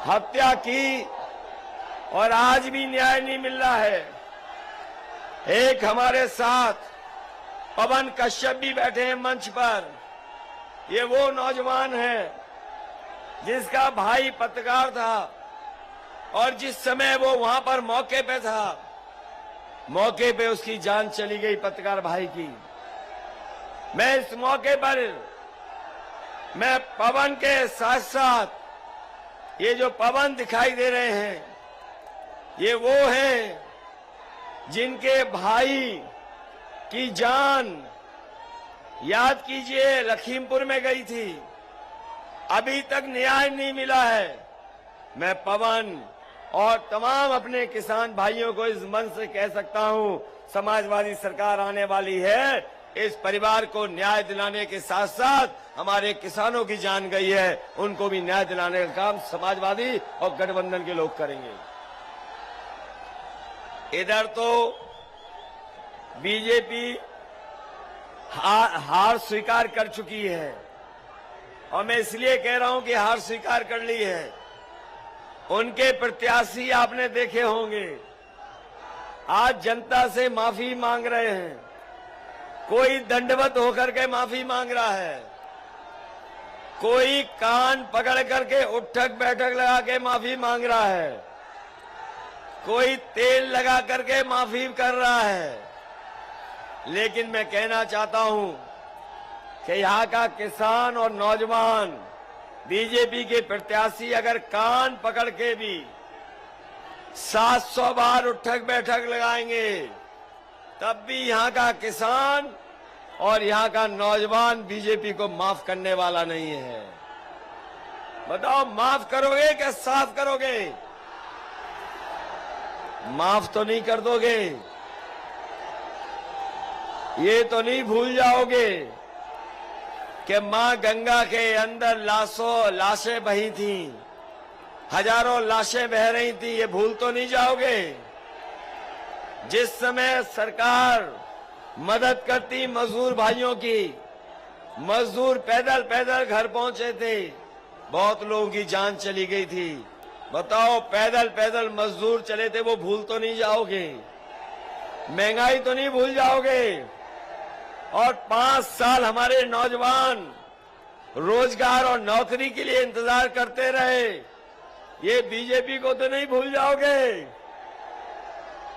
हत्या की और आज भी न्याय नहीं मिल रहा है। एक हमारे साथ पवन कश्यप भी बैठे हैं मंच पर। ये वो नौजवान है जिसका भाई पत्रकार था और जिस समय वो वहां पर मौके पे था, मौके पे उसकी जान चली गई पत्रकार भाई की। मैं इस मौके पर मैं पवन के साथ साथ ये जो पवन दिखाई दे रहे हैं, ये वो हैं जिनके भाई की जान, याद कीजिए, लखीमपुर में गई थी, अभी तक न्याय नहीं मिला है। मैं पवन और तमाम अपने किसान भाइयों को इस मन से कह सकता हूं, समाजवादी सरकार आने वाली है, इस परिवार को न्याय दिलाने के साथ साथ हमारे किसानों की जान गई है, उनको भी न्याय दिलाने का काम समाजवादी और गठबंधन के लोग करेंगे। इधर तो बीजेपी हार स्वीकार कर चुकी है और मैं इसलिए कह रहा हूं कि हार स्वीकार कर ली है। उनके प्रत्याशी आपने देखे होंगे, आज जनता से माफी मांग रहे हैं। कोई दंडवत होकर के माफी मांग रहा है, कोई कान पकड़ करके उठक बैठक लगा के माफी मांग रहा है, कोई तेल लगा करके माफी कर रहा है। लेकिन मैं कहना चाहता हूं कि यहाँ का किसान और नौजवान बीजेपी के प्रत्याशी अगर कान पकड़ के भी 700 बार उठक बैठक लगाएंगे, तब भी यहाँ का किसान और यहाँ का नौजवान बीजेपी को माफ करने वाला नहीं है। बताओ, माफ करोगे क्या साफ करोगे? माफ तो नहीं कर दोगे? ये तो नहीं भूल जाओगे कि मां गंगा के अंदर लाशें बही थी, हजारों लाशें बह रही थी, ये भूल तो नहीं जाओगे? जिस समय सरकार मदद करती मजदूर भाइयों की, मजदूर पैदल पैदल घर पहुंचे थे, बहुत लोगों की जान चली गई थी। बताओ, पैदल पैदल मजदूर चले थे, वो भूल तो नहीं जाओगे? महंगाई तो नहीं भूल जाओगे? और 5 साल हमारे नौजवान रोजगार और नौकरी के लिए इंतजार करते रहे, ये बीजेपी को तो नहीं भूल जाओगे?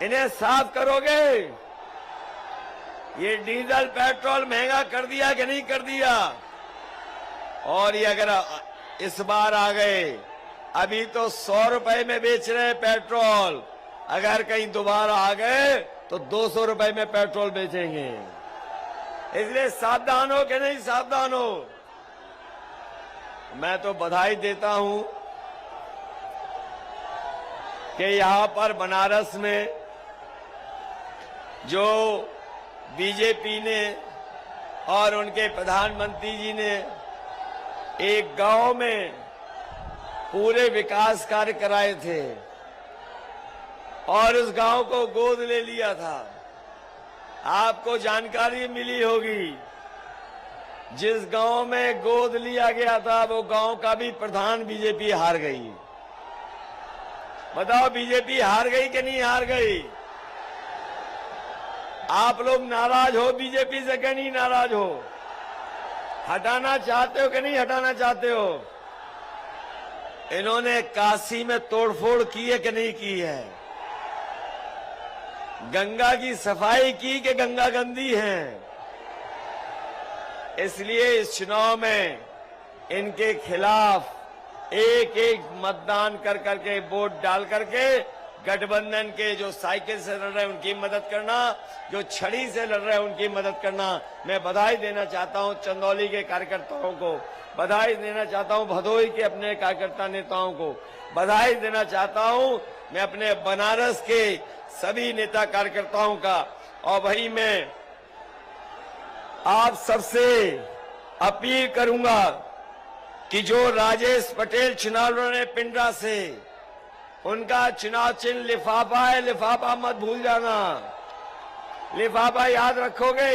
इन्हें साफ करोगे? ये डीजल पेट्रोल महंगा कर दिया कि नहीं कर दिया? और ये अगर इस बार आ गए, अभी तो 100 रुपए में बेच रहे हैं पेट्रोल, अगर कहीं दोबारा आ गए तो 200 रुपए में पेट्रोल बेचेंगे। इसलिए सावधान हो कि नहीं सावधान हो? मैं तो बधाई देता हूं कि यहां पर बनारस में जो बीजेपी ने और उनके प्रधानमंत्री जी ने एक गांव में पूरे विकास कार्य कराए थे और उस गांव को गोद ले लिया था। आपको जानकारी मिली होगी, जिस गांव में गोद लिया गया था वो गांव का भी प्रधान बीजेपी हार गई। बताओ, बीजेपी हार गई कि नहीं हार गई? आप लोग नाराज हो बीजेपी से कि नहीं नाराज हो? हटाना चाहते हो कि नहीं हटाना चाहते हो? इन्होंने काशी में तोड़फोड़ की है कि नहीं की है? गंगा की सफाई की कि गंगा गंदी है? इसलिए इस चुनाव में इनके खिलाफ एक एक मतदान कर करके, वोट डाल करके गठबंधन के जो साइकिल से लड़ रहे हैं उनकी मदद करना, जो छड़ी से लड़ रहे हैं उनकी मदद करना। मैं बधाई देना चाहता हूं चंदौली के कार्यकर्ताओं को, बधाई देना चाहता हूं भदोही के अपने कार्यकर्ता नेताओं को, बधाई देना चाहता हूं मैं अपने बनारस के सभी नेता कार्यकर्ताओं का। और वही मैं आप सबसे अपील करूंगा कि जो राजेश पटेल चुनाव लड़ रहे पिंडरा से, उनका चुनाव चिन्ह लिफाफा है, लिफाफा मत भूल जाना। लिफाफा याद रखोगे?